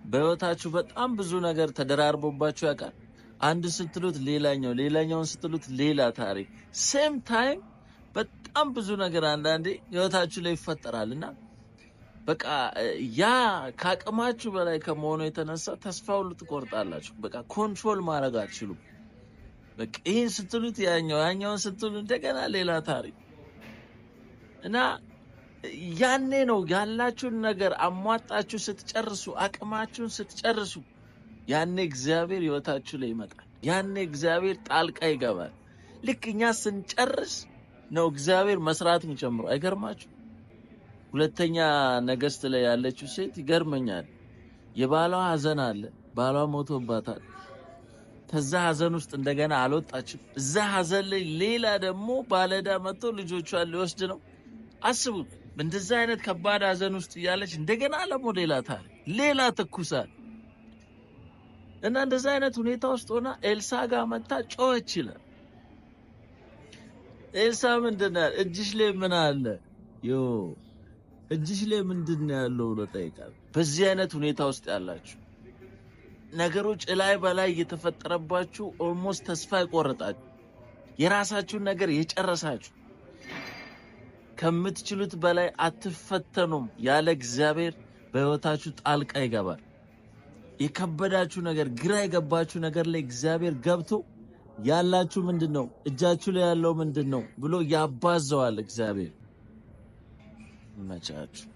በህይወታችሁ በጣም ብዙ ነገር ተደራርቦባችሁ ያውቃል? አንድ ስትሉት ሌላኛው፣ ሌላኛውን ስትሉት ሌላ ታሪክ፣ ሴም ታይም በጣም ብዙ ነገር አንዳንዴ ህይወታችሁ ላይ ይፈጠራልና በቃ ያ ካቅማችሁ በላይ ከመሆኑ የተነሳ ተስፋ ሁሉ ትቆርጣላችሁ። በቃ ኮንትሮል ማድረግ አትችሉም። በቃ ይሄን ስትሉት ያኛው፣ ያኛውን ስትሉት እንደገና ሌላ ታሪክ እና ያኔ ነው ያላችሁን ነገር አሟጣችሁ ስትጨርሱ፣ አቅማችሁን ስትጨርሱ፣ ያኔ እግዚአብሔር ህይወታችሁ ላይ ይመጣል። ያኔ እግዚአብሔር ጣልቃ ይገባል። ልክ እኛ ስንጨርስ ነው እግዚአብሔር መስራት የሚጀምረው። አይገርማችሁ? ሁለተኛ ነገሥት ላይ ያለችው ሴት ይገርመኛል። የባሏ ሐዘን አለ፣ ባሏ ሞቶባታል። ከዛ ሐዘን ውስጥ እንደገና አልወጣችም። እዛ ሐዘን ላይ ሌላ ደግሞ ባለዕዳ መጥቶ ልጆቿን ሊወስድ ነው። አስቡት። እንደዛ አይነት ከባድ ሐዘን ውስጥ እያለች እንደገና ደግሞ ሌላ ታሪክ፣ ሌላ ትኩሳት እና እንደዛ አይነት ሁኔታ ውስጥ ሆና ኤልሳ ጋር መጣ፣ ጮኸች ይላል። ኤልሳ ምንድን ነው እጅሽ ላይ ምን አለ? እጅሽ ላይ ምንድን ነው ያለው ብሎ ጠይቃል። በዚህ አይነት ሁኔታ ውስጥ ያላችሁ ነገሮች እላይ በላይ እየተፈጠረባችሁ ኦልሞስት ተስፋ ይቆርጣችሁ የራሳችሁን ነገር የጨረሳችሁ ከምትችሉት በላይ አትፈተኑም ያለ እግዚአብሔር በህይወታችሁ ጣልቃ ይገባል። የከበዳችሁ ነገር፣ ግራ የገባችሁ ነገር ላይ እግዚአብሔር ገብቶ ያላችሁ ምንድነው፣ እጃችሁ ላይ ያለው ምንድነው ብሎ ያባዘዋል እግዚአብሔር። ይመቻችሁ።